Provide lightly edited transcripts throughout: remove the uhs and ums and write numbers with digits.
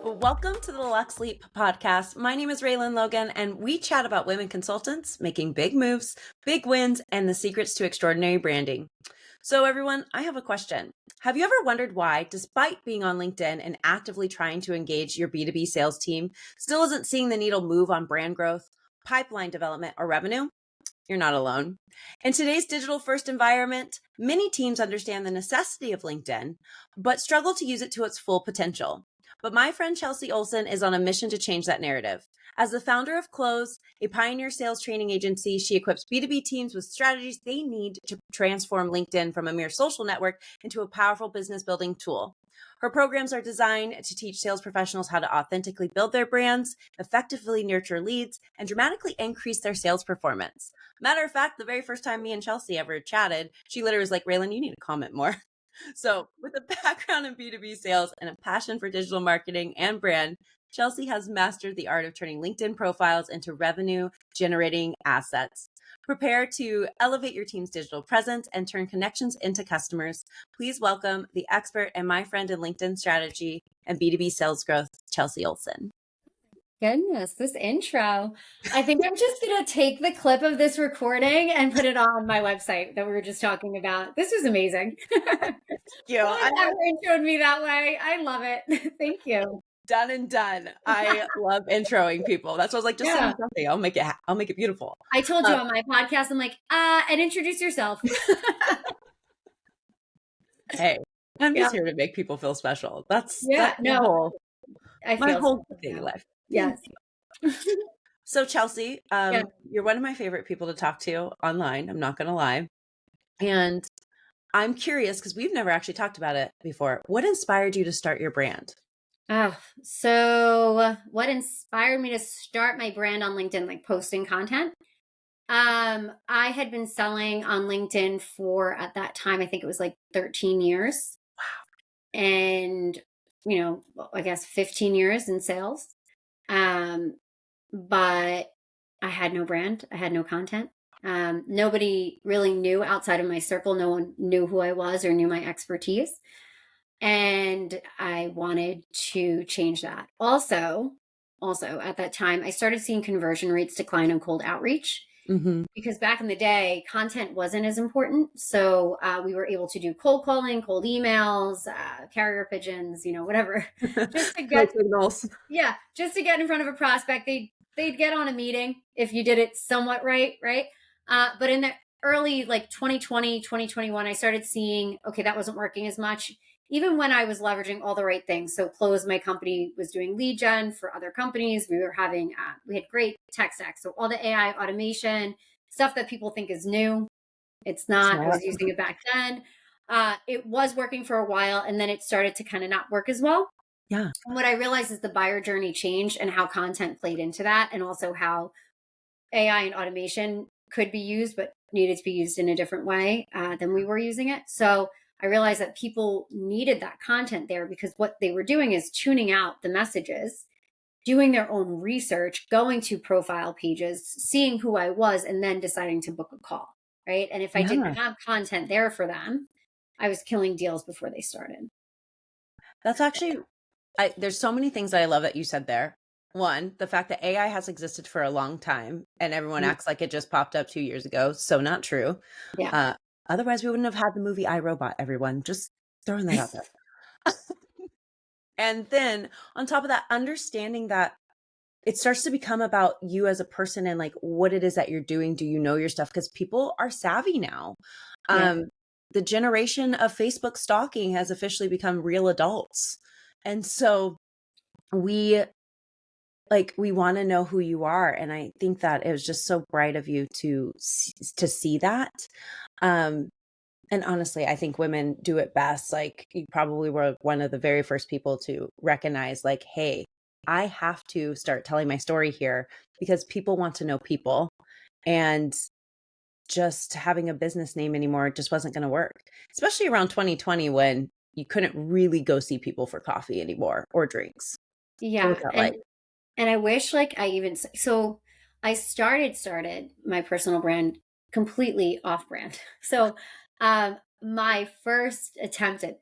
Welcome to the Luxe Leap podcast. My name is Réland Logan, and we chat about women consultants making big moves, big wins, and the secrets to extraordinary branding. So everyone, I have a question. Have you ever wondered why, despite being on LinkedIn and actively trying to engage your B2B sales team, still isn't seeing the needle move on brand growth, pipeline development, or revenue? You're not alone. In today's digital-first environment, many teams understand the necessity of LinkedIn, but struggle to use it to its full potential. But my friend Chelsea Olson is on a mission to change that narrative. As the founder of Close, a pioneer sales training agency, she equips B2B teams with strategies they need to transform LinkedIn from a mere social network into a powerful business building tool. Her programs are designed to teach sales professionals how to authentically build their brands, effectively nurture leads, and dramatically increase their sales performance. Matter of fact, the very first time me and Chelsea ever chatted, she literally was like, Réland, you need to comment more. So with a background in B2B sales and a passion for digital marketing and brand, Chelsea has mastered the art of turning LinkedIn profiles into revenue-generating assets. Prepare to elevate your team's digital presence and turn connections into customers. Please welcome the expert and my friend in LinkedIn strategy and B2B sales growth, Chelsea Olson. Goodness, this intro. I think I'm just going to take the clip of this recording and put it on my website that we were just talking about. This was amazing. Thank you. No one ever introed me that way. I love it. Thank you. Done and done. I love introing people. That's why I was like, just say something. I'll make it beautiful. I told you on my podcast, I'm like, and introduce yourself. Hey, I'm just here to make people feel special. That's my whole daily life. Yes. So Chelsea, you're one of my favorite people to talk to online. I'm not going to lie. And I'm curious because we've never actually talked about it before. What inspired you to start your brand? So what inspired me to start my brand on LinkedIn, like posting content? I had been selling on LinkedIn for, at that time, I think it was like 13 years. Wow. And, I guess 15 years in sales. But I had no brand. I had no content. Nobody really knew outside of my circle. No one knew who I was or knew my expertise. And I wanted to change that. Also at that time, I started seeing conversion rates decline on cold outreach. Mm-hmm. Because back in the day, content wasn't as important. So we were able to do cold calling, cold emails, carrier pigeons, whatever. Just to get signals. Yeah, just to get in front of a prospect. They'd get on a meeting if you did it somewhat right? But in the early 2020, 2021, I started seeing, okay, that wasn't working as much. Even when I was leveraging all the right things. So Close, my company, was doing lead gen for other companies. We had great tech stack. So all the AI automation, stuff that people think is new. It's not. I was using it back then. It was working for a while, and then it started to kind of not work as well. Yeah. And what I realized is the buyer journey changed and how content played into that, and also how AI and automation could be used, but needed to be used in a different way than we were using it. So I realized that people needed that content there because what they were doing is tuning out the messages, doing their own research, going to profile pages, seeing who I was, and then deciding to book a call, right? And if I didn't have content there for them, I was killing deals before they started. That's actually, there's so many things that I love that you said there. One, the fact that AI has existed for a long time and everyone acts like it just popped up 2 years ago. So not true. Yeah. Otherwise, we wouldn't have had the movie iRobot, everyone. Just throwing that out there. And then on top of that, understanding that it starts to become about you as a person and what it is that you're doing. Do you know your stuff? Because people are savvy now. Yeah. The generation of Facebook stalking has officially become real adults. And so we want to know who you are. And I think that it was just so bright of you to see that. And honestly, I think women do it best. You probably were one of the very first people to recognize hey, I have to start telling my story here because people want to know people, and just having a business name anymore just wasn't going to work, especially around 2020 when you couldn't really go see people for coffee anymore or drinks. Yeah. And I wish I started my personal brand completely off brand. So, my first attempt at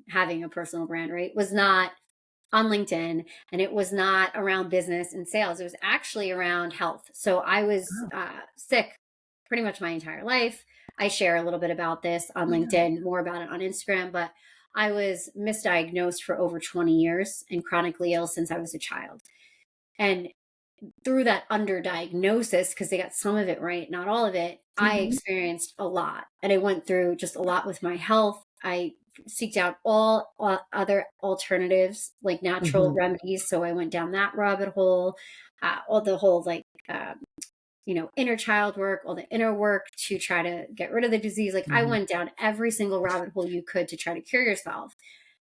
having a personal brand, right, was not on LinkedIn, and it was not around business and sales. It was actually around health. So I was Oh, sick pretty much my entire life. I share a little bit about this on yeah. LinkedIn, more about it on Instagram, but I was misdiagnosed for over 20 years and chronically ill since I was a child. And through that underdiagnosis, because they got some of it right, not all of it, I Mhm. experienced a lot. And I went through just a lot with my health. I seeked out all other alternatives, like natural Mhm. remedies. So I went down that rabbit hole, all the whole inner child work, all the inner work to try to get rid of the disease. Like I Mhm. went down every single rabbit hole you could to try to cure yourself.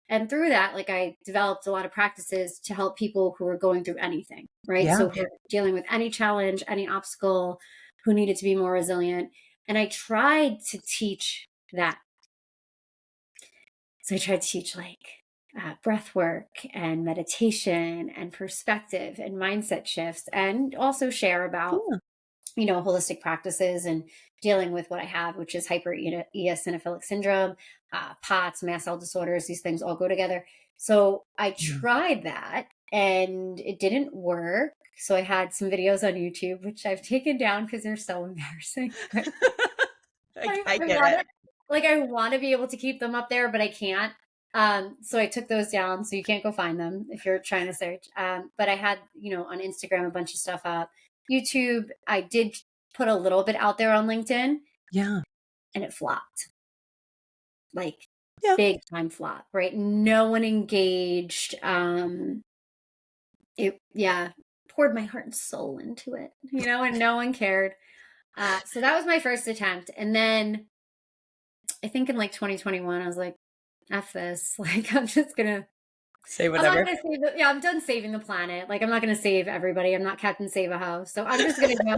And through that, like I developed a lot of practices to help people who were going through anything, right? Yeah. So who are dealing with any challenge, any obstacle, who needed to be more resilient. And I tried to teach that. So I tried to teach like breath work and meditation and perspective and mindset shifts, and also share about, Yeah. holistic practices and dealing with what I have, which is eosinophilic syndrome, POTS, mast cell disorders. These things all go together. So I Yeah. tried that and it didn't work. So I had some videos on YouTube, which I've taken down because they're so embarrassing. But I I get want it. to, I want to be able to keep them up there, but I can't. So I took those down. So you can't go find them if you're trying to search. But I had, on Instagram, a bunch of stuff up. YouTube, I did put a little bit out there on LinkedIn Yeah. and it flopped, like Yeah. big time flop, right? No one engaged. Yeah, poured my heart and soul into it, and no one cared. So that was my first attempt. And then I think in like 2021, I was like, F this. Like, Say I'm not whatever. going to I'm done saving the planet. Like, I'm not going to save everybody. I'm not Captain Save a House. So I'm just going to go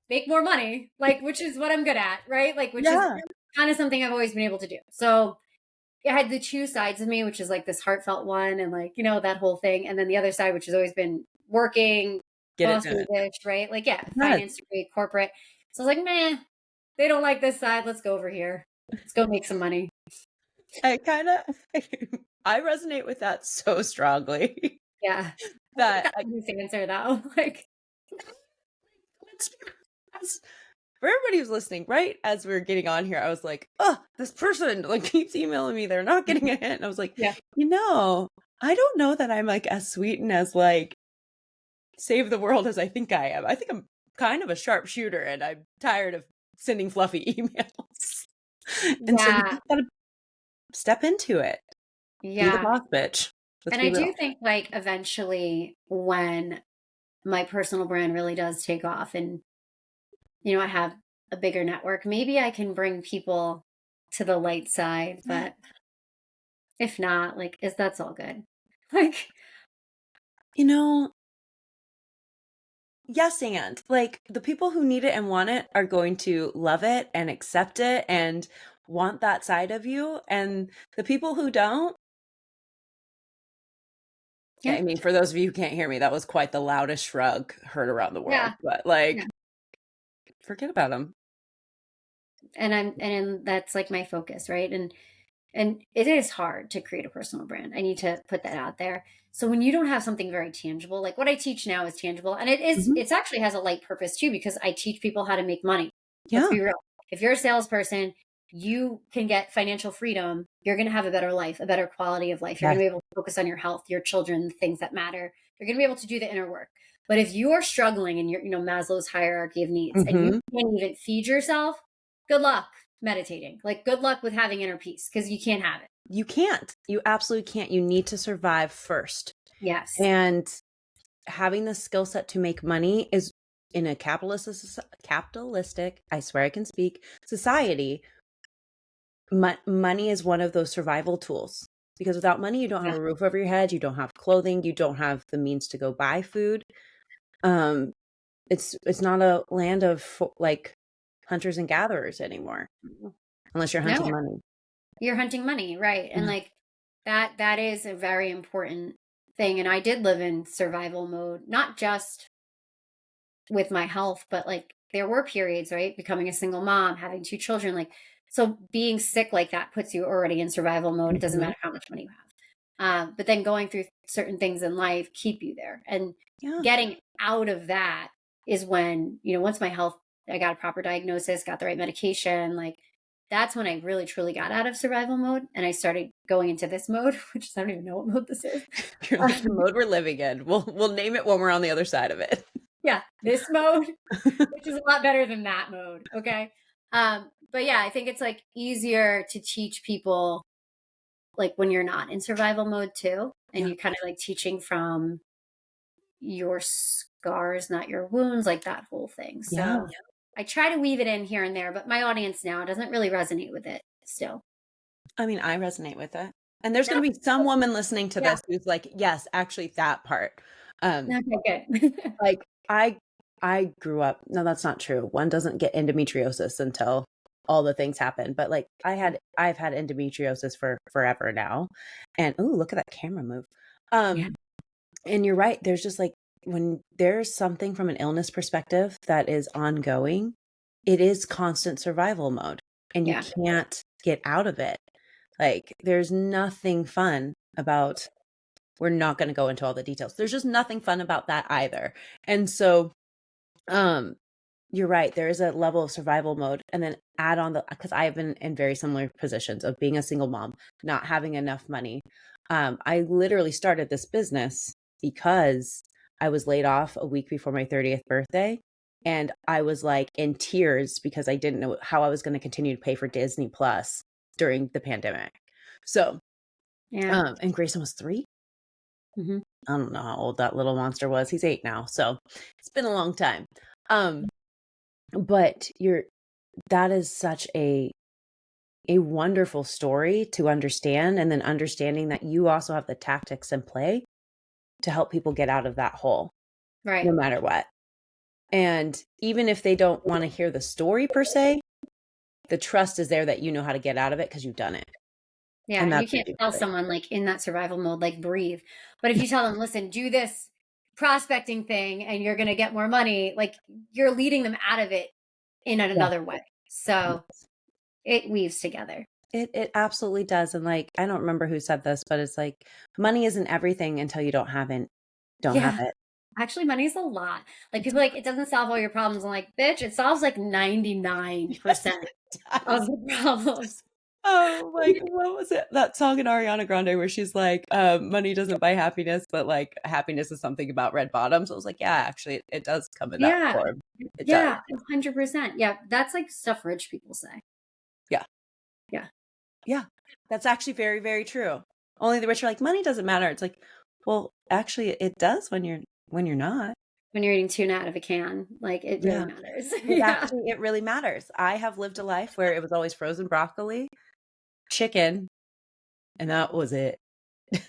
make more money, like, which is what I'm good at, right? Like, which is Yeah. kind of something I've always been able to do. So I had the two sides of me, which is like this heartfelt one and like, that whole thing. And then the other side, which has always been working, Get it boss done. bitch, right? Like, yeah, Yes. finance degree, corporate. So I was like, man, they don't like this side. Let's go over here. Let's go make some money. I kind of I resonate with that so strongly Yeah. I think that that's the answer though. Like, as for everybody who's listening, right as we are getting on here, I was like, oh, this person like keeps emailing me. They're not getting a hint. And I was like, yeah. I don't know that I'm like as sweet and as like save the world as I think I am. I think I'm kind of a sharpshooter and I'm tired of sending fluffy emails. And so you Yeah. just gotta step into it. Be the Yeah. boss bitch. Let's And be I do real. think like eventually when my personal brand really does take off and, I have a bigger network, maybe I can bring people to the light side. But if not, like, that's all good. Like, You know, yes, and like the people who need it and want it are going to love it and accept it and want that side of you. And the people who don't, yeah. I mean, for those of you who can't hear me, that was quite the loudest shrug heard around the world. Yeah. But Yeah. like, forget about them. And that's like my focus, right? And it is hard to create a personal brand. I need to put that out there. So when you don't have something very tangible, like what I teach now is tangible, and Mhm. it's actually has a light purpose too, because I teach people how to make money. Let's Yeah. be real. If you're a salesperson, you can get financial freedom. You're going to have a better life, a better quality of life. You're going Yes. to be able to focus on your health, your children, the things that matter. You're going to be able to do the inner work. But if you're struggling in your, Maslow's hierarchy of needs, and you Hmm. can't even feed yourself, good luck meditating. Like, good luck with having inner peace, because you can't have it. You can't. You absolutely can't. You need to survive first. Yes. And having the skill set to make money is in a capitalistic, I swear I can speak, society. Money is one of those survival tools because without money, you don't have Yeah. a roof over your head, you don't have clothing, you don't have the means to go buy food. Um, it's not a land of like hunters and gatherers anymore, unless you're hunting No, money. you're hunting money, right? And Yeah. like that is a very important thing. And I did live in survival mode, not just with my health, but like there were periods, right? Becoming a single mom, having 2 children, like, so being sick like that puts you already in survival mode. It doesn't Mhm. matter how much money you have. But then going through certain things in life keep you there. And Yeah. getting out of that is when, once my health, I got a proper diagnosis, got the right medication, like that's when I really truly got out of survival mode and I started going into this mode, which I don't even know what mode this is. You're like the mode we're living in. We'll name it when we're on the other side of it. Yeah, this mode, which is a lot better than that mode. Okay. But yeah, I think it's like easier to teach people like when you're not in survival mode too. And Yeah. you kind of like teaching from your scars, not your wounds, like that whole thing. Yeah. So I try to weave it in here and there, but my audience now doesn't really resonate with it still. I mean, I resonate with it. And there's No, going to be some woman listening to yeah. this who's like, yes, actually that part. Um, Okay, good. like I grew up, no, that's not true. One doesn't get endometriosis until all the things happen. But like I've had endometriosis for forever now. And ooh, look at that camera move. Yeah. And you're right. There's just like when there's something from an illness perspective that is ongoing, it is constant survival mode and you Yeah. can't get out of it. Like there's nothing fun about, we're not going to go into all the details. There's just nothing fun about that either. And so, um, you're right. There is a level of survival mode and then add on because I have been in very similar positions of being a single mom, not having enough money. I literally started this business because I was laid off a week before my 30th birthday. And I was like in tears because I didn't know how I was going to continue to pay for Disney Plus during the pandemic. So, Yeah. and Grayson was 3. Hmm. I don't know how old that little monster was. He's 8 now. So it's been a long time. Um, but that is such a wonderful story to understand. And then understanding that you also have the tactics in play to help people get out of that hole, no Right. matter what. And even if they don't want to hear the story per se, the trust is there that you know how to get out of it because you've done it. Yeah. And And you that's the can't beauty tell of it. someone like in that survival mode, like breathe. But if you tell them, listen, do this prospecting thing and you're going to get more money, like you're leading them out of it in Yeah. another way. So it weaves together. It absolutely does. And like, I don't remember who said this, but it's like money isn't everything until you don't have Yeah. it. Actually, money's a lot. Like people are like, it doesn't solve all your problems. I'm like, bitch, it solves like 99% It of does. the problems. Oh, like what was it? That song in Ariana Grande where she's like, money doesn't buy happiness, but like happiness is something about red bottoms. I was like, yeah, actually it does come in that Yeah. form. It does. Yeah. 100%. Yeah. That's like stuff rich people say. Yeah. Yeah. Yeah. That's actually very, very true. Only the rich are like, money doesn't matter. It's like, well, actually it does when you're not. When you're eating tuna out of a can, like it really Yeah. matters. Yeah. It really matters. I have lived a life where it was always frozen broccoli, chicken, and that was it. Yeah.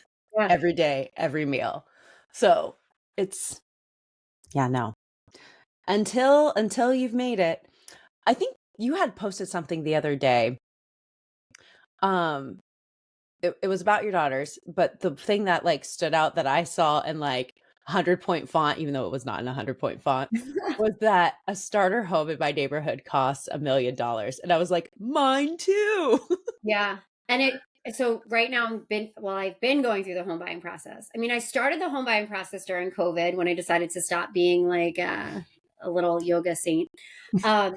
Every day, every meal. So it's, yeah, no. Until you've made it. I think you had posted something the other day. Um, it was about your daughters, but the thing that like stood out that I saw in like 100-point font, even though it was not in 100-point font, was that a starter home in my neighborhood costs $1 million. And I was like, mine too. Yeah. And so right now I've been going through the home buying process. I mean, I started the home buying process during COVID when I decided to stop being like a little yoga saint. Like,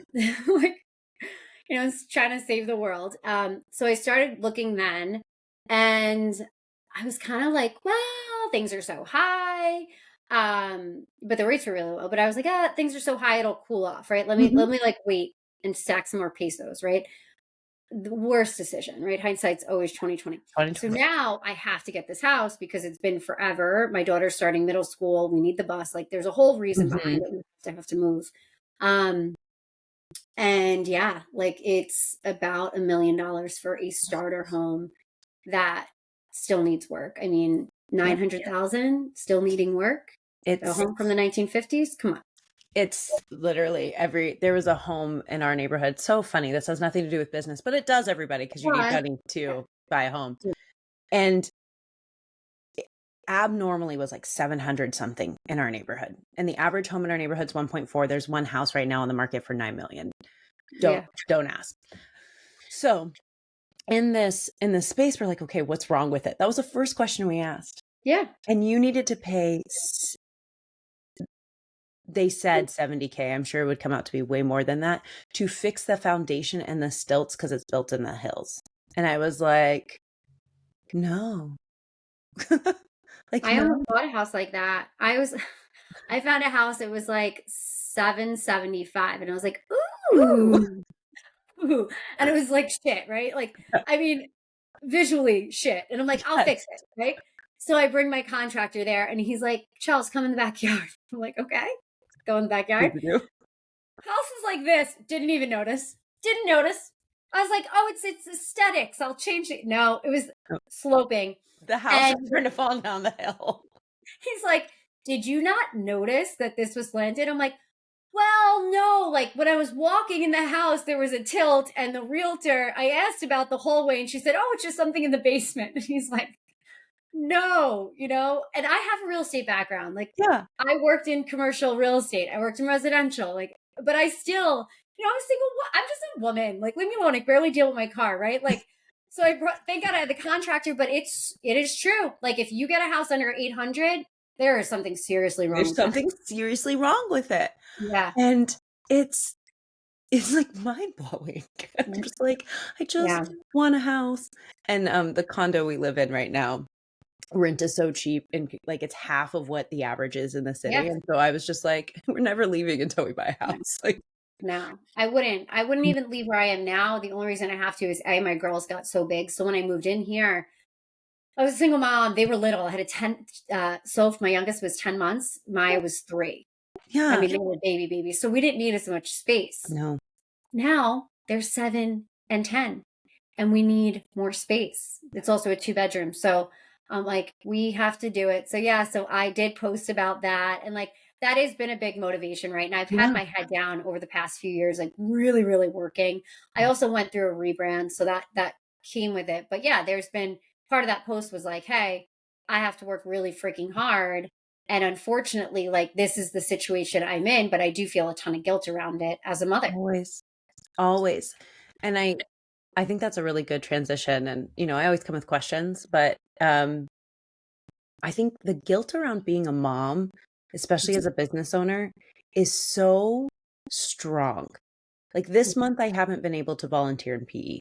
trying to save the world. So I started looking then and I was kind of like, well, things are so high. But the rates were really low. But I was like, things are so high, it'll cool off, right? Let me like wait and stack some more pesos, right? The worst decision, right? Hindsight's always 2020. So 2020. now I have to get this house because it's been forever. My daughter's starting middle school. We need the bus. Like there's a whole reason behind it. We have to move. And yeah, like it's about $1 million for a starter home that still needs work. I mean, 900,000 still needing work. A It's home from the 1950s. Come on. it's literally there was a home in our neighborhood. So funny. This has nothing to do with business, but it does, everybody, because you need But money to buy a home. And abnormally was like 700 something in our neighborhood. And the average home in our neighborhood is 1.4. There's one house right now on the market for 9 million. Don't ask. So in this space, we're like, okay, what's wrong with it? That was the first question we asked. Yeah. And you needed to pay, they said 70K. I'm sure it would come out to be way more than that to fix the foundation and the stilts because it's built in the hills. And I was like, no. I no. almost bought a house like that. I found a house, it was like 775, and I was like, ooh. Ooh. And it was like shit, right? Like, I mean, visually shit. And I'm like, I'll fix it, right? So I bring my contractor there, and he's like, Charles, come in the backyard. I'm like, okay, go in the backyard. House is like this. Didn't even notice. Didn't notice. I was like, oh, it's aesthetics. I'll change it. No, it was sloping. The house is trying to fall down the hill. He's like, did you not notice that this was slanted? I'm like, well, no, like when I was walking in the house, there was a tilt, and the realtor, I asked about the hallway, and she said, oh, it's just something in the basement. And he's like, no, and I have a real estate background. Like, yeah, I worked in commercial real estate. I worked in residential, like, but I still, I'm a single, I'm just a woman. Like, leave me alone. I barely deal with my car, right? Like, so thank God I had the contractor, but it is true. Like, if you get a house under 800, there is something seriously wrong. There's something seriously wrong with it. Yeah. And it's like mind blowing. I'm just like, I just want a house. And the condo we live in right now, rent is so cheap, and like it's half of what the average is in the city. Yeah. And so I was just like, we're never leaving until we buy a house. Like, no, I wouldn't even leave where I am now. The only reason I have to is my girls got so big. So when I moved in here, I was a single mom. They were little. I had a 10. So if my youngest was 10 months, Maya was 3. Yeah. I mean, they were babies. So we didn't need as much space. No. Now they're 7 and 10, and we need more space. It's also a 2-bedroom. So I'm like, we have to do it. So yeah, so I did post about that. And like, that has been a big motivation, right? And I've had my head down over the past few years, like really, really working. I also went through a rebrand, so that came with it. But yeah, there's been part of that post was like, hey, I have to work really freaking hard. And unfortunately, like, this is the situation I'm in, but I do feel a ton of guilt around it as a mother. Always. And I think that's a really good transition. And, I always come with questions, but I think the guilt around being a mom, especially as a business owner, is so strong. Like this month, I haven't been able to volunteer in PE.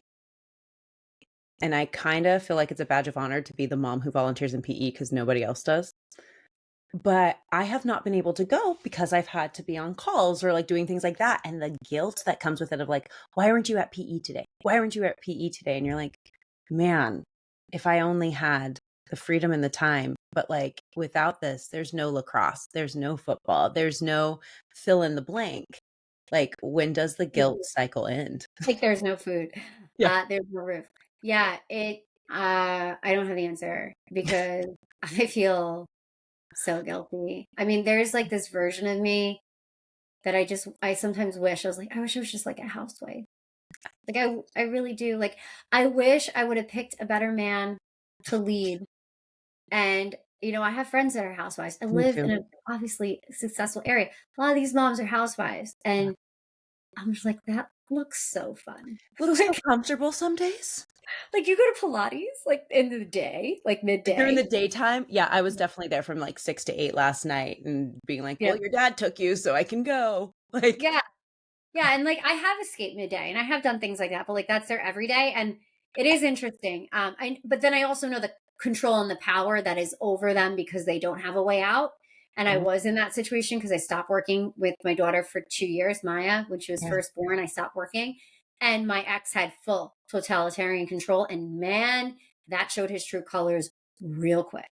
And I kind of feel like it's a badge of honor to be the mom who volunteers in PE because nobody else does. But I have not been able to go because I've had to be on calls or like doing things like that. And the guilt that comes with it of like, why aren't you at PE today? Why aren't you at PE today? And you're like, man, if I only had the freedom and the time, but like without this, there's no lacrosse, there's no football, there's no fill in the blank. Like, when does the guilt cycle end? Like, there's no food. Yeah. There's no roof. Yeah, I don't have the answer because I feel so guilty. I mean, there's like this version of me that I sometimes wish I wish I was just like a housewife. Like, I really do. Like, I wish I would have picked a better man to lead. And, I have friends that are housewives. I live in an obviously successful area. A lot of these moms are housewives. And I'm just like, that looks so fun. Looks so comfortable some days. Like, you go to Pilates, like, in the day, like midday. During the daytime? Yeah, I was definitely there from like 6 to 8 last night and being like, well, your dad took you, so I can go. Like, yeah. Yeah, and like I have escaped midday and I have done things like that, but like that's their everyday. And it is interesting. But then I also know the control and the power that is over them because they don't have a way out. And I was in that situation because I stopped working with my daughter for 2 years, Maya, when she was first born. I stopped working. And my ex had full totalitarian control. And man, that showed his true colors real quick.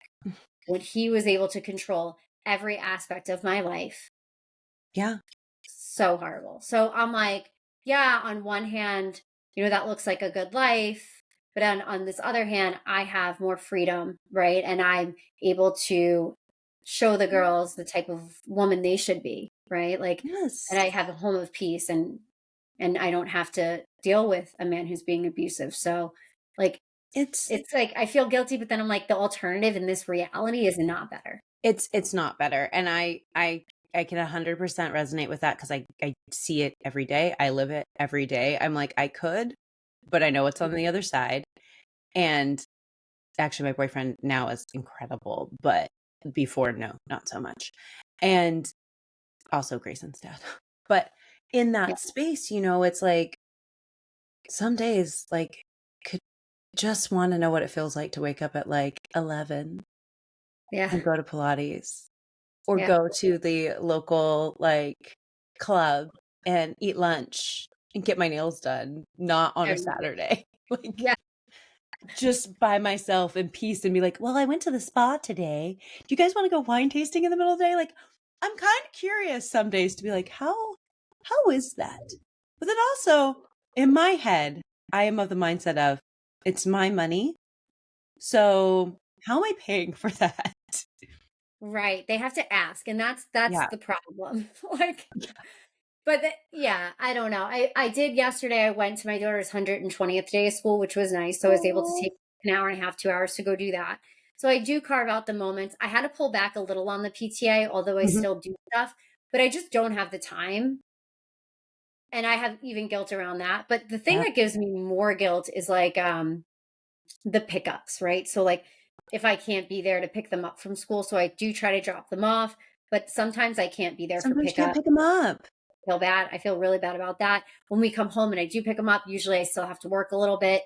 When he was able to control every aspect of my life. Yeah. So horrible. So I'm like, yeah, on one hand, that looks like a good life. But on this other hand, I have more freedom, right? And I'm able to show the girls the type of woman they should be, right? Like, and I have a home of peace and I don't have to deal with a man who's being abusive. So like, It's like I feel guilty, but then I'm like, the alternative in this reality is not better. It's not better. And I can 100% resonate with that because I see it every day. I live it every day. I'm like, I could, but I know it's on the other side. And actually, my boyfriend now is incredible, but before, no, not so much. And also Grayson's dad. But in Yeah. that space, it's like some days, like, could just want to know what it feels like to wake up at like 11 Yeah. and go to Pilates or Yeah. go to the local like club and eat lunch and get my nails done, not on a Saturday. Like Yeah. just by myself in peace and be like, well, I went to the spa today. Do you guys want to go wine tasting in the middle of the day? Like, I'm kind of curious some days to be like, how is that? But then also in my head, I am of the mindset of it's my money. So how am I paying for that? Right. They have to ask, and that's Yeah. the problem. Like, but yeah, I don't know. I did yesterday. I went to my daughter's 120th day of school, which was nice. So I was able to Oh. take an hour and a half, 2 hours to go do that. So I do carve out the moments. I had to pull back a little on the PTA, although I Mhm. still do stuff, but I just don't have the time. And I have even guilt around that. But the thing Yeah. that gives me more guilt is like the pickups, right? So like if I can't be there to pick them up from school, so I do try to drop them off, but sometimes I can't be there for Sometimes you can't pickup. pick them up. Feel bad. I feel really bad about that. When we come home and I do pick them up, usually I still have to work a little bit.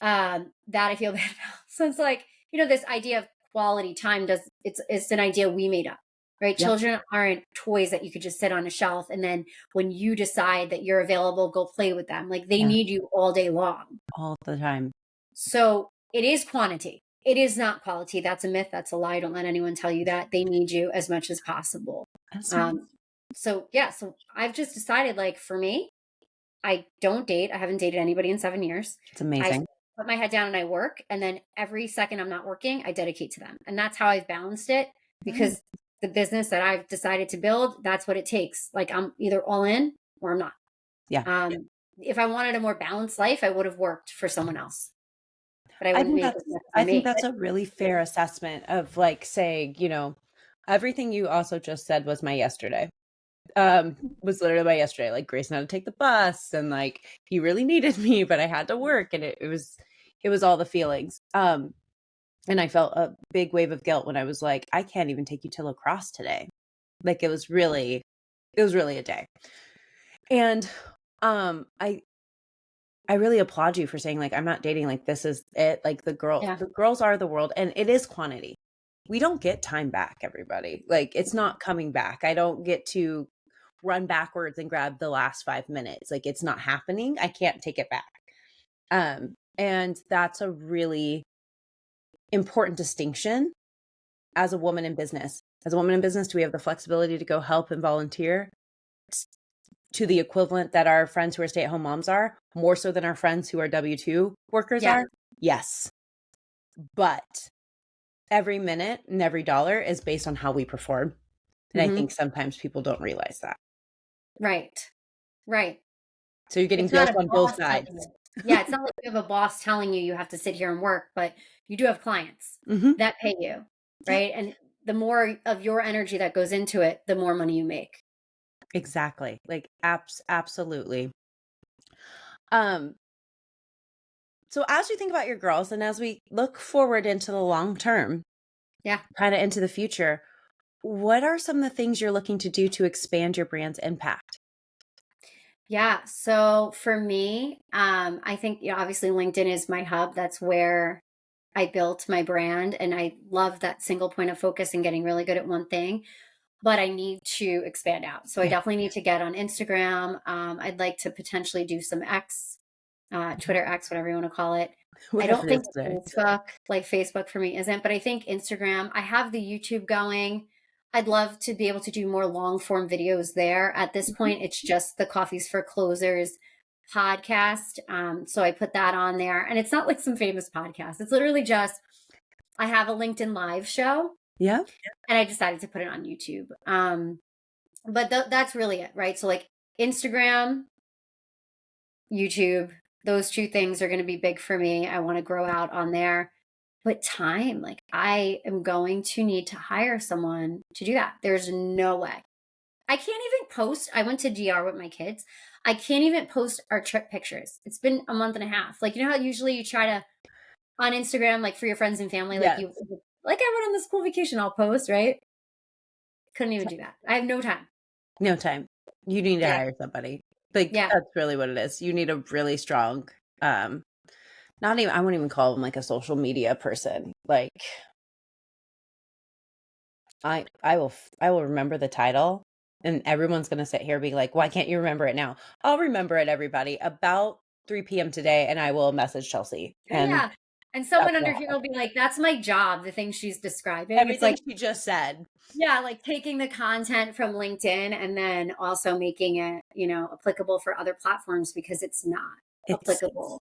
That I feel bad about. So it's like, this idea of quality time it's an idea we made up, right? Yeah. Children aren't toys that you could just sit on a shelf and then when you decide that you're available, go play with them. Like they Yeah. need you all day long. All the time. So it is quantity. It is not quality. That's a myth. That's a lie. Don't let anyone tell you that. They need you as much as possible. That's right. Um, so yeah, so I've just decided like for me, I don't date. I haven't dated anybody in 7 years. It's I amazing. put my head down and I work. And then every second I'm not working, I dedicate to them. And that's how I've balanced it Right. because the business that I've decided to build, that's what it takes. Like I'm either all in or I'm not. Yeah. If I wanted a more balanced life, I would have worked for someone else, but I I wouldn't think make as that's much as I I think make. that's a really fair assessment of like saying, everything you also just said was my yesterday. Was literally my yesterday. Like Grayson had to take the bus and like he really needed me, but I had to work and it was all the feelings. And I felt a big wave of guilt when I was like, I can't even take you to lacrosse today. Like it was really a day. And I really applaud you for saying like I'm not dating, like this is it, like the Yeah. girls are the world and it is quantity. We don't get time back, everybody. Like it's not coming back. I don't get to run backwards and grab the last 5 minutes. Like it's not happening. I can't take it back. And that's a really important distinction as a woman in business. As a woman in business, do we have the flexibility to go help and volunteer to the equivalent that our friends who are stay-at-home moms are, more so than our friends who are W-2 workers Yeah. are? Yes. But every minute and every dollar is based on how we perform. And I think sometimes people don't realize that. Right. Right. So you're getting It's not built a on both boss telling sides. you. Yeah, it's not like you have a boss telling you have to sit here and work, but you do have clients Mhm. that pay you, Yep. right? And the more of your energy that goes into it, the more money you make. Exactly. Like absolutely. Um, so as you think about your girls and as we look forward into the long term, Yeah. kind of into the future, what are some of the things you're looking to do to expand your brand's impact? Yeah. So for me, I think, obviously LinkedIn is my hub. That's where I built my brand. And I love that single point of focus and getting really good at one thing. But I need to expand out. So I Yeah. definitely need to get on Instagram. I'd like to potentially do some X, Twitter X, whatever you want to call it. I don't Whatever it think is today. Facebook for me isn't, but I think Instagram, I have the YouTube going. I'd love to be able to do more long form videos there. At this point, it's just the Coffees for Closers podcast. So I put that on there and it's not like some famous podcast. It's literally just, I have a LinkedIn live show Yeah. and I decided to put it on YouTube. But that's really it, right? So like Instagram, YouTube, those two things are going to be big for me. I want to grow out on there. But time, like I am going to need to hire someone to do that. There's no way. I can't even post. I went to DR with my kids. I can't even post our trip pictures. It's been a month and a half. Like, you know how usually you try to on Instagram, like for your friends and family, like Yes. you, like I went on this cool vacation, I'll post, right? Couldn't even do that. I have no time. No time. You need to Yeah. hire somebody. Like Yeah. that's really what it is. You need a really strong, not even, I wouldn't even call them like a social media person. Like I will remember the title and everyone's going to sit here being like, why can't you remember it now? I'll remember it, everybody, about 3 p.m. today, and I will message Chelsea. And Yeah. And someone under here will be like, that's my job, the thing she's describing. It's everything like, she just said. yeah, like taking the content from LinkedIn and then also making it, you know, applicable for other platforms because it's not applicable.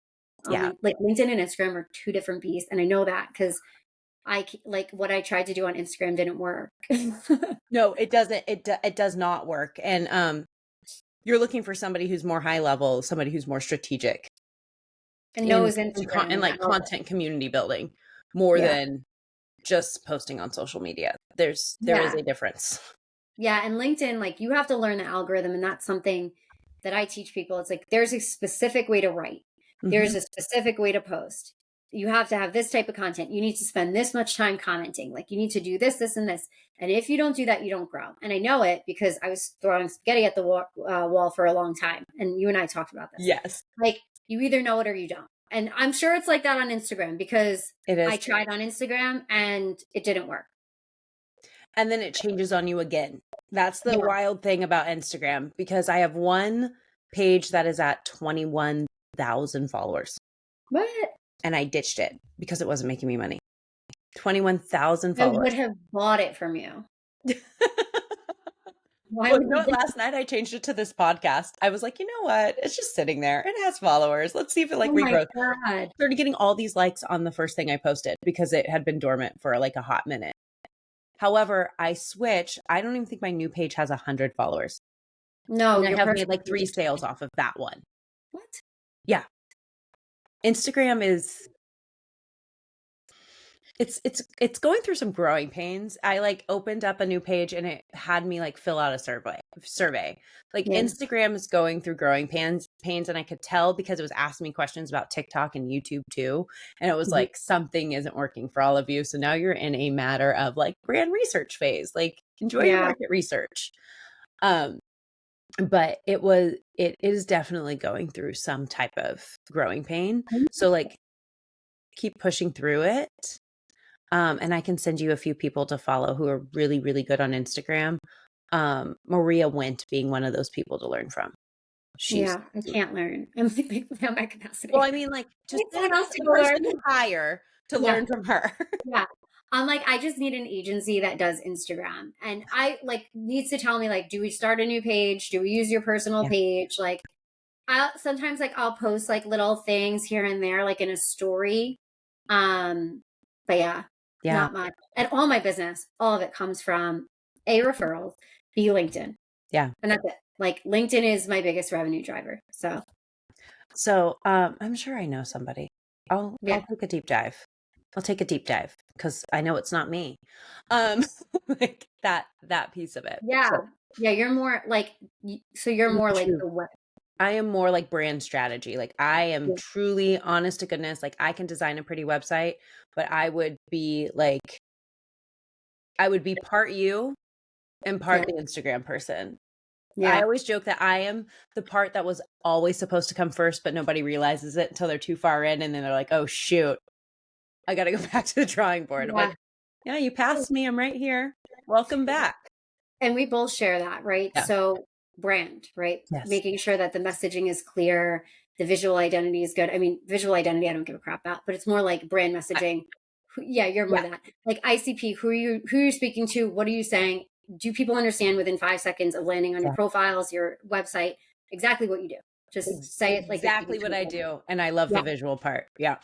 Yeah. Like LinkedIn and Instagram are two different beasts. And I know that because like what I tried to do on Instagram didn't work. No, it doesn't. It does not work. And you're looking for somebody who's more high level, somebody who's more strategic. And knows Instagram and like how- content community building more Yeah. than just posting on social media. There is Yeah. a difference. Yeah. And LinkedIn, like you have to learn the algorithm. And that's something that I teach people. It's like there's a specific way to write, there's a specific way to post. You have to have this type of content. You need to spend this much time commenting. Like you need to do this, this, and this. And if you don't do that, you don't grow. And I know it because I was throwing spaghetti at the wall for a long time. And you and I talked about this. Yes. Like you either know it or you don't. And I'm sure it's like that on Instagram because It is. I tried on Instagram and it didn't work. And then it changes on you again. That's the wild thing about Instagram because I have one page that is at 21,000 followers. What? And I ditched it because it wasn't making me money. 21,000 followers. I would have bought it from you. Why Well, would you know what? Last night I changed it to this podcast. I was like, you know what? It's just sitting there. It has followers. Let's see if it like regrows. God. Started getting all these likes on the first thing I posted because it had been dormant for like a hot minute. However, I switched. I don't even think my new page has 100 followers. No, and I have made like 3 sales off of that one. What? Yeah. Instagram is it's going through some growing pains. I like opened up a new page and it had me like fill out a survey. Like Instagram is going through growing pains and I could tell because it was asking me questions about TikTok and YouTube too. And it was like something isn't working for all of you. So now you're in a matter of like brand research phase. Like enjoy your market research. But it is definitely going through some type of growing pain. So like keep pushing through it. And I can send you a few people to follow who are really, really good on Instagram. Maria Wint being one of those people to learn from. I can't learn. I'm beyond my capacity. Well, I mean, like just someone else to learn hire to learn from her. Yeah. I'm like, I just need an agency that does Instagram. And I like needs to tell me like, do we start a new page? Do we use your personal page? Like sometimes like I'll post like little things here and there, like in a story. But not much. And all my business, all of it comes from A, referrals, B, LinkedIn. Yeah. And that's it. Like LinkedIn is my biggest revenue driver. So I'm sure I know somebody. I'll take a deep dive. I'll take a deep dive because I know it's not me. Like that piece of it. Yeah. So, yeah. You're more like, so you're more like the web. I am more like brand strategy. Like I am truly honest to goodness. Like I can design a pretty website, but I would be part you and part the Instagram person. Yeah. I always joke that I am the part that was always supposed to come first, but nobody realizes it until they're too far in. And then they're like, oh shoot, I got to go back to the drawing board. I'm like, yeah, you passed me. I'm right here. Welcome back. And we both share that, right? Yeah. So brand, right? Yes. Making sure that the messaging is clear, the visual identity is good. I mean, visual identity, I don't give a crap about, but it's more like brand messaging. You're more that. Like ICP, who are you speaking to? What are you saying? Do people understand within 5 seconds of landing on your profiles, your website, exactly what you do? Just say it like exactly what I do. And I love the visual part. Yeah.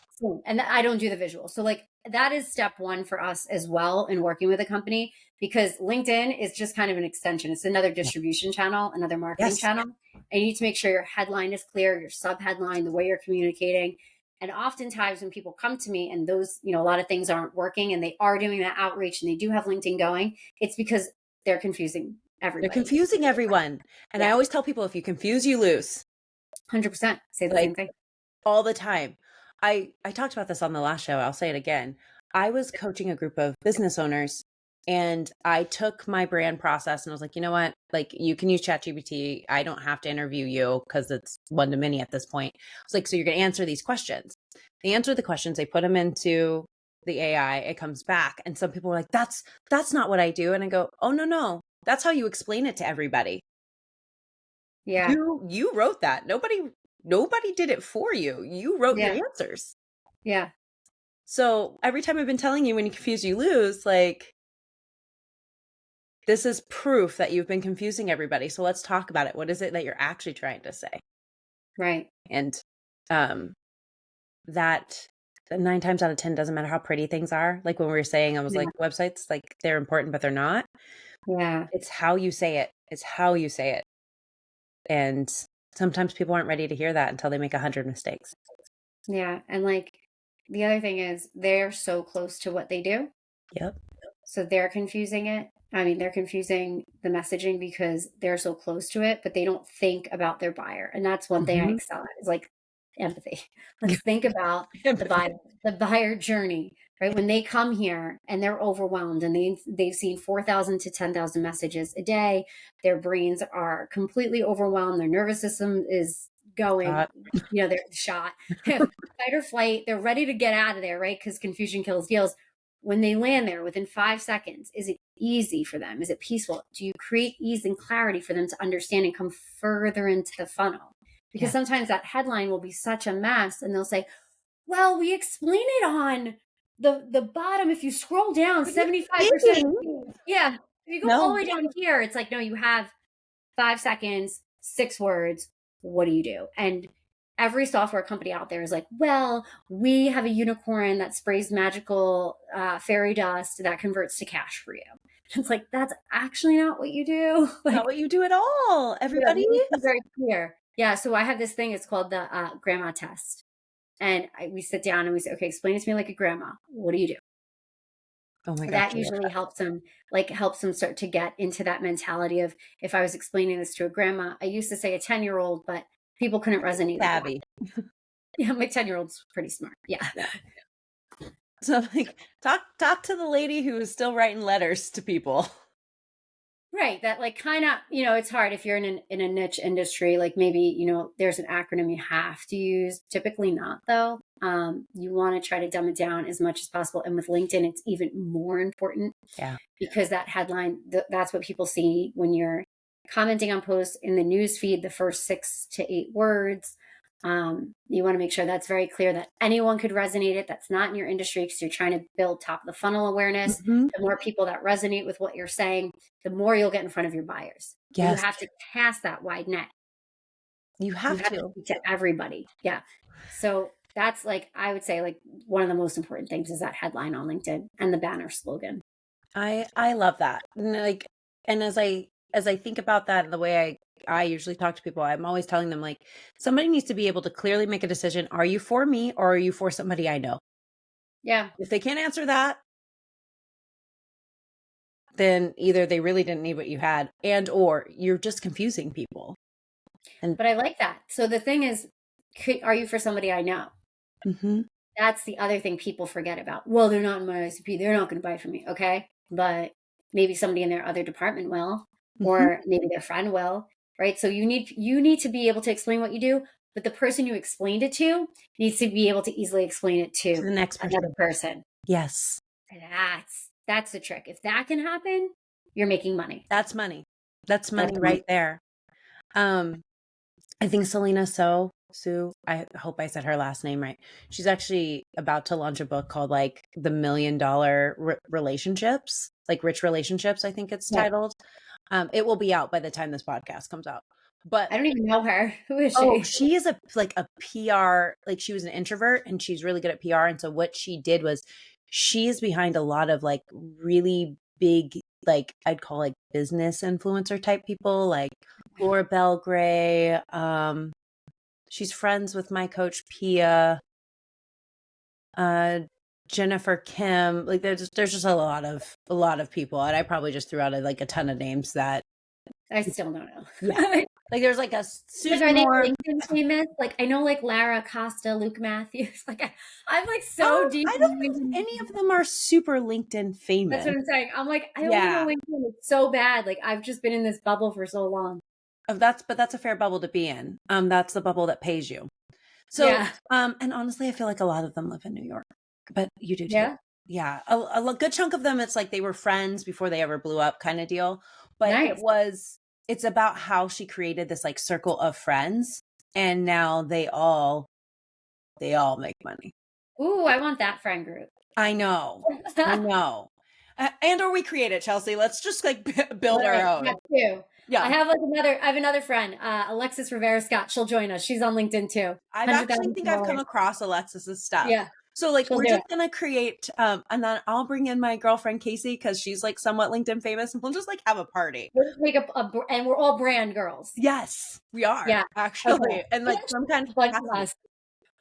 And I don't do the visual. So like that is step one for us as well in working with a company, because LinkedIn is just kind of an extension. It's another distribution channel, another marketing channel. And you need to make sure your headline is clear, your sub headline, the way you're communicating. And oftentimes when people come to me and those, a lot of things aren't working and they are doing that outreach and they do have LinkedIn going, it's because they're confusing everybody. They're confusing everyone. And I always tell people, if you confuse, you lose. 100%. Say the same thing. All the time. I talked about this on the last show. I'll say it again. I was coaching a group of business owners, and I took my brand process and I was like, you know what? Like, you can use ChatGPT. I don't have to interview you because it's one to many at this point. I was like, so you're going to answer these questions. They answer the questions. They put them into the AI. It comes back. And some people were like, that's not what I do. And I go, oh, no. That's how you explain it to everybody. Yeah. You wrote that. Nobody did it for you. You wrote your answers. Yeah. So every time I've been telling you, when you confuse, you lose, like, this is proof that you've been confusing everybody. So let's talk about it. What is it that you're actually trying to say? Right. And that 9 times out of 10 doesn't matter how pretty things are. Like when we were saying, I was like, websites, like, they're important, but they're not. Yeah. It's how you say it. It's how you say it. And sometimes people aren't ready to hear that until they make 100 mistakes. Yeah. And like, the other thing is they're so close to what they do. Yep. So they're confusing it. I mean, they're confusing the messaging because they're so close to it, but they don't think about their buyer. And that's one thing I excel at, is like empathy. Let's think about the buyer journey, right? When they come here and they're overwhelmed and they've seen 4,000 to 10,000 messages a day, their brains are completely overwhelmed. Their nervous system is going, they're shot, fight or flight. They're ready to get out of there, right? Because confusion kills deals. When they land there within 5 seconds, is it easy for them? Is it peaceful? Do you create ease and clarity for them to understand and come further into the funnel? Because sometimes that headline will be such a mess and they'll say, well, we explain it on the bottom. If you scroll down 75%. Yeah. If you go all the way down here, it's like, no, you have 5 seconds, 6 words. What do you do? And every software company out there is like, well, we have a unicorn that sprays magical fairy dust that converts to cash for you. It's like, that's actually not what you do. Like, not what you do at all. Everybody is very clear. Yeah. So I have this thing. It's called the grandma test. And we sit down and we say, okay, explain it to me like a grandma. What do you do? Oh my gosh. That usually helps them start to get into that mentality of, if I was explaining this to a grandma, I used to say a 10-year-old, but people couldn't resonate. Savvy. Yeah, my 10-year-old's pretty smart. Yeah. So like, talk to the lady who is still writing letters to people. Right. That like kind of, it's hard if you're in a niche industry, like maybe, there's an acronym you have to use. Typically not though. You want to try to dumb it down as much as possible. And with LinkedIn, it's even more important. Yeah. Because that headline, that's what people see when you're commenting on posts in the news feed, the first 6 to 8 words. You want to make sure that's very clear that anyone could resonate it. That's not in your industry, because you're trying to build top of the funnel awareness. The more people that resonate with what you're saying, the more you'll get in front of your buyers. Yes. You have to cast that wide net. You have to everybody. Yeah. So that's like, I would say like one of the most important things is that headline on LinkedIn and the banner slogan. I love that. And as I think about that, and the way I usually talk to people, I'm always telling them, like, somebody needs to be able to clearly make a decision. Are you for me or are you for somebody I know? Yeah. If they can't answer that, then either they really didn't need what you had, and or you're just confusing people. But I like that. So the thing is, are you for somebody I know? That's the other thing people forget about. Well, they're not in my ICP. They're not going to buy from me. Okay. But maybe somebody in their other department will, or maybe their friend will, right? So you need to be able to explain what you do, but the person you explained it to needs to be able to easily explain it to the next another person. Yes. That's the trick. If that can happen, you're making money. That's money. That's money right there. I think Selena Sue, I hope I said her last name right. She's actually about to launch a book called like The $1 Million Relationships, like Rich Relationships, I think it's titled. It will be out by the time this podcast comes out. But I don't even know her. Who is she? Oh, she is a PR, like she was an introvert and she's really good at PR. And so what she did was she's behind a lot of like really big, like I'd call like business influencer type people, like Laura Belgray. She's friends with my coach Pia, uh, Jennifer Kim. Like there's just a lot of people, and I probably just threw out like a ton of names that I still don't know. yeah. Like there's like a Like, Susan are they Moore. LinkedIn famous? Like I know like Lara Costa, Luke Matthews. Like I'm like so deep I in don't know if LinkedIn. any of them are super LinkedIn That's famous. what I'm saying. I'm like, I only know Yeah. LinkedIn. It's so bad. Like I've just been in this bubble for so long. But that's a fair bubble to be in. That's the bubble that pays you. So, Yeah. and honestly, I feel like a lot of them live in New York, but you do too. Yeah. Yeah. A good chunk of them, it's like they were friends before they ever blew up kind of deal. But Nice. it's about how she created this like circle of friends. And now they all make money. Ooh, I want that friend group. I know. I know. And or we create it, Chelsea. Let's just like build our own. That too. Yeah. I have another friend, Alexis Rivera Scott. She'll join us. She's on LinkedIn too. I've actually think I've come across Alexis's stuff. Yeah. So like She'll we're do just it. gonna create and then I'll bring in my girlfriend Casey because she's like somewhat LinkedIn famous and we'll just like have a party. We'll make and we're all brand girls. Yes, we are. Yeah. Actually. Okay. And like some kind of bunch of us.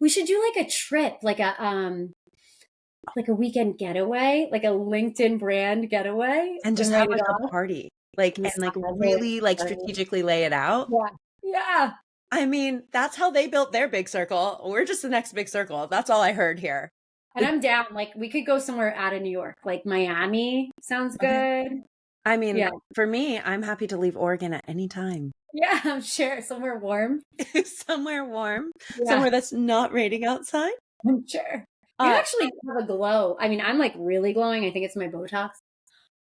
We should do like a trip, like a weekend getaway, like a LinkedIn brand getaway. and just have like a party. Like and like really like strategically lay it out. Yeah. Yeah. I mean, that's how they built their big circle. We're just the next big circle. That's all I heard here. And I'm down. Like we could go somewhere out of New York, like Miami. Sounds good. I mean, yeah. For me, I'm happy to leave Oregon at any time. Yeah, I'm sure. Somewhere warm. Somewhere warm. Yeah. Somewhere that's not raining outside. I'm sure. You actually have a glow. I mean, I'm like really glowing. I think it's my Botox.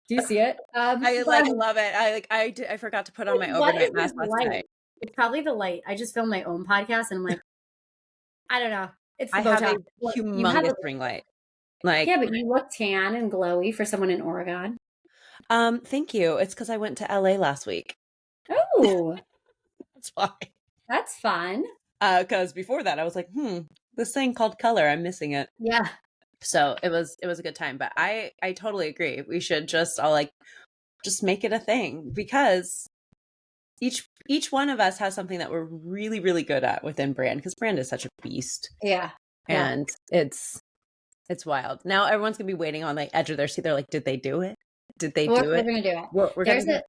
Do you see it? I like love it. I forgot to put on my overnight mask last night. It's probably the light. I just filmed my own podcast and I'm like, I don't know. It's the I Botox. have a humongous ring light. Like yeah, but you look tan and glowy for someone in Oregon. Thank you. It's because I went to LA last week. Oh, that's why. That's fun. Because before that, I was like, this thing called color, I'm missing it. Yeah. So it was a good time. But I totally agree. We should just just make it a thing because each one of us has something that we're really, really good at within brand because brand is such a beast. Yeah. And it's wild. Now everyone's gonna be waiting on the edge of their seat. They're like, did they do it? Did they do it? We're gonna do it.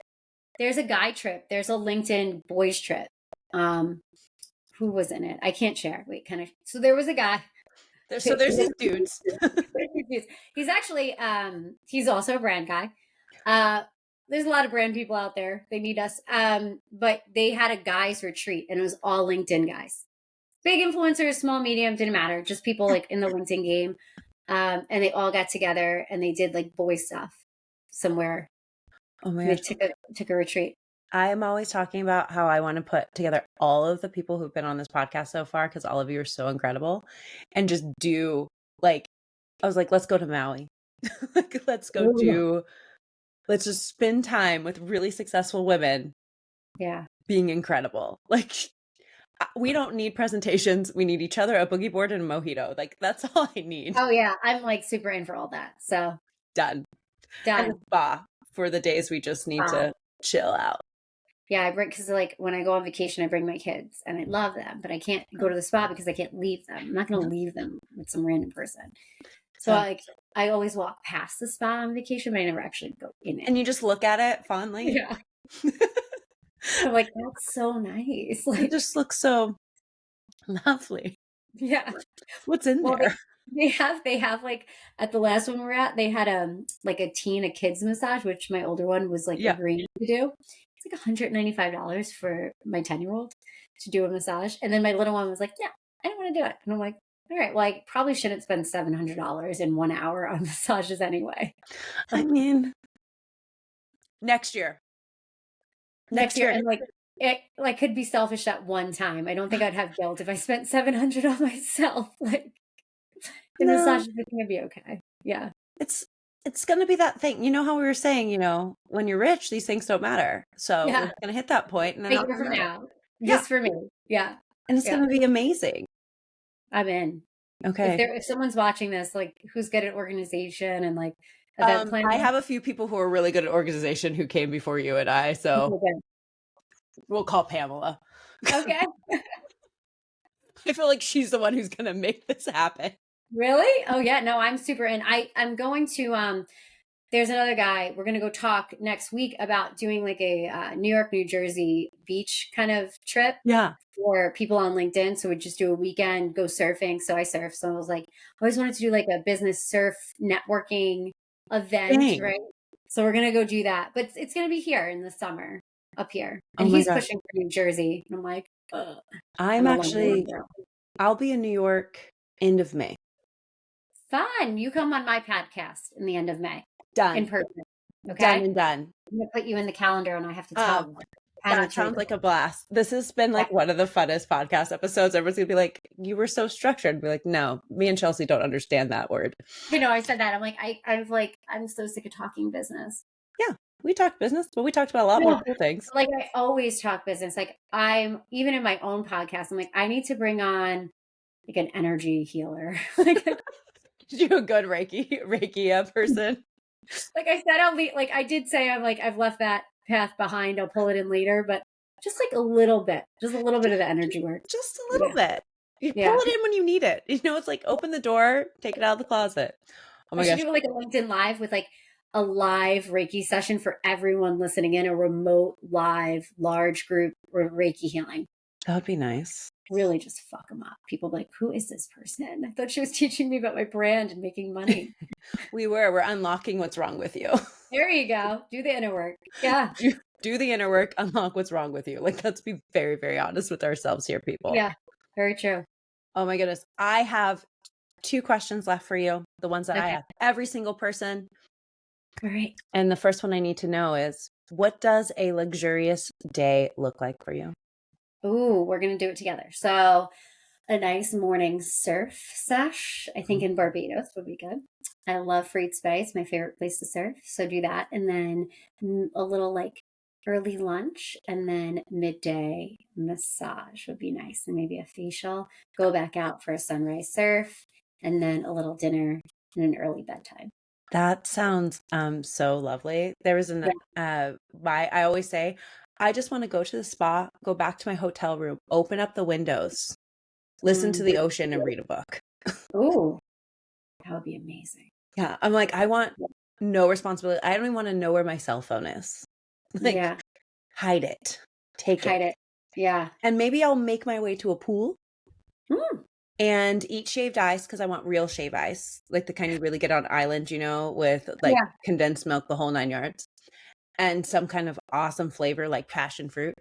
There's a guy trip. There's a LinkedIn boys trip. Who was in it? I can't share. Wait, so there was a guy. So there's these dudes. He's actually he's also a brand guy. There's a lot of brand people out there. They need us. But they had a guys retreat and it was all LinkedIn guys. Big influencers, small, medium, didn't matter. Just people like in the LinkedIn game. And they all got together and they did like boy stuff somewhere. Oh my gosh. They took a retreat. I am always talking about how I want to put together all of the people who've been on this podcast so far because all of you are so incredible and just do I was like, let's go to Maui. Let's just spend time with really successful women. Yeah. Being incredible. Like we don't need presentations. We need each other, a boogie board and a mojito. Like that's all I need. Oh yeah. I'm like super in for all that. So done. And a spa for the days we just need to chill out. Yeah, I bring because like when I go on vacation, I bring my kids and I love them, but I can't go to the spa because I can't leave them. I'm not going to leave them with some random person. So I always walk past the spa on vacation, but I never actually go in it. And you just look at it fondly. Yeah. I'm like, that's so nice. Like it just looks so lovely. Yeah. What's in there? They have like at the last one we were at, they had like a kids massage, which my older one was like agreeing to do. It's like $195 for my 10-year-old to do a massage. And then my little one was like, yeah, I don't want to do it. And I'm like, all right, well, I probably shouldn't spend $700 in 1 hour on massages anyway. I mean, next year. And like, it could be selfish at one time. I don't think I'd have guilt if I spent $700 on myself. Like, the massage is going to be okay. Yeah. It's going to be that thing. You know how we were saying, when you're rich, these things don't matter. So we're going to hit that point. And then for now. Just for me. Yeah. And it's going to be amazing. I'm in. Okay. If someone's watching this, like who's good at organization and like event planning. I have a few people who are really good at organization who came before you and I, so we'll call Pamela. Okay. I feel like she's the one who's gonna make this happen. Really? Oh yeah. No, I'm super in. I'm going to there's another guy. We're gonna go talk next week about doing like a New York, New Jersey beach kind of trip Yeah. for people on LinkedIn. So we just do a weekend, go surfing. So I surf. So I was like, I always wanted to do like a business surf networking event, Dang. right? So we're gonna go do that. But it's gonna be here in the summer up here. And Oh my he's gosh. pushing for New Jersey. And I'm like, ugh. I'll be in New York end of May. Fun. You come on my podcast in the end of May. Done. In person. Okay. Done and done. I'm gonna put you in the calendar and I have to tell you. That sounds like a blast. This has been like one of the funnest podcast episodes. Everyone's gonna be like, you were so structured. I'd be like, no, me and Chelsea don't understand that word. You know, I said that. I'm like, I'm so sick of talking business. Yeah, we talked business, but we talked about a lot more cool things. Like I always talk business. Like I'm even in my own podcast, I'm like, I need to bring on like an energy healer. Like you a good Reiki person. Like I said, like I did say, I'm like, I've left that path behind. I'll pull it in later, but just like a little bit of the energy work. Just a little bit. You pull it in when you need it. You know, it's like open the door, take it out of the closet. Oh my gosh. I should do like a LinkedIn Live with like a live Reiki session for everyone listening in, a remote live large group Reiki healing. That would be nice. Really just fuck them up. People be like, who is this person? I thought she was teaching me about my brand and making money. We're unlocking what's wrong with you. There you go. Do the inner work. Yeah. Do the inner work, unlock what's wrong with you. Like, let's be very, very honest with ourselves here, people. Yeah, very true. Oh my goodness. I have 2 questions left for you. The ones that I ask every single person. All right. And the first one I need to know is, what does a luxurious day look like for you? Ooh, we're going to do it together. So a nice morning surf sesh, I think in Barbados would be good. I love Freed's Bay. It's my favorite place to surf. So do that. And then a little like early lunch and then midday massage would be nice. And maybe a facial, go back out for a sunrise surf and then a little dinner and an early bedtime. That sounds so lovely. There was I always say, I just want to go to the spa, go back to my hotel room, open up the windows, listen to the ocean and read a book. Ooh, that would be amazing. Yeah. I'm like, I want no responsibility. I don't even want to know where my cell phone is. Like, hide it. Hide it. Yeah. And maybe I'll make my way to a pool and eat shaved ice because I want real shave ice, like the kind you really get on island, you know, with like condensed milk, the whole 9 yards, and some kind of awesome flavor like passion fruit.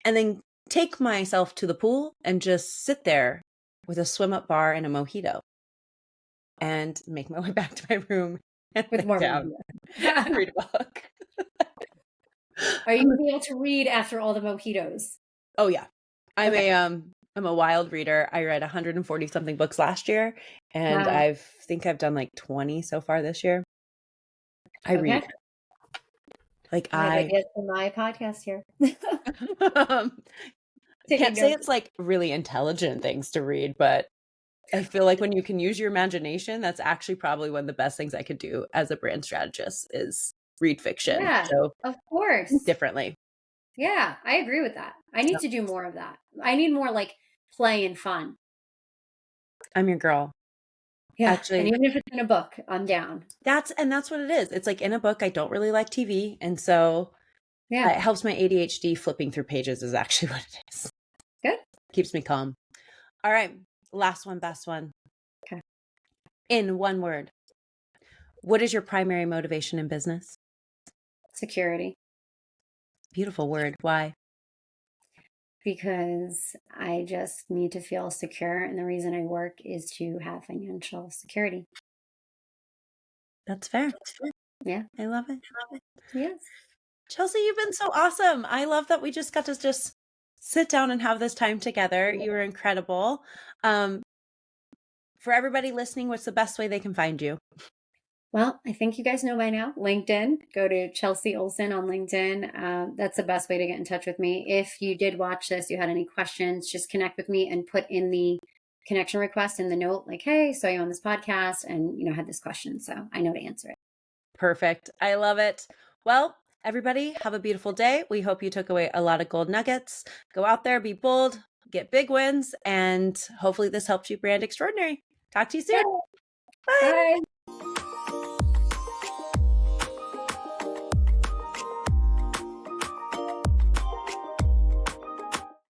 And then take myself to the pool and just sit there with a swim up bar and a mojito and make my way back to my room and with more down and read a book. Are you going to be able to read after all the mojitos? Oh yeah. I'm a wild reader. I read 140 something books last year and I think I've done like 20 so far this year. I read. Like I get to my podcast here. Can't say it's like really intelligent things to read, but I feel like when you can use your imagination, that's actually probably one of the best things I could do as a brand strategist is read fiction. Yeah, so of course. Differently. Yeah, I agree with that. I need to do more of that. I need more like play and fun. I'm your girl. Yeah, actually, and even if it's in a book, I'm down. That's what it is. It's like in a book. I don't really like TV, and so it helps my ADHD. Flipping through pages is actually what it is. Good. Keeps me calm. All right, last one, best one. Okay. In one word, what is your primary motivation in business? Security. Beautiful word. Why? Because I just need to feel secure. And the reason I work is to have financial security. That's fair. Yeah. I love it. Yes. Chelsea, you've been so awesome. I love that we just got to just sit down and have this time together. You were incredible. For everybody listening, what's the best way they can find you? Well, I think you guys know by now, LinkedIn. Go to Chelsea Olson on LinkedIn. That's the best way to get in touch with me. If you did watch this, you had any questions, just connect with me and put in the connection request in the note, like, hey, saw you on this podcast and, you know, had this question. So I know to answer it. Perfect. I love it. Well, everybody, have a beautiful day. We hope you took away a lot of gold nuggets. Go out there, be bold, get big wins, and hopefully this helps you brand extraordinary. Talk to you soon. Bye. Bye.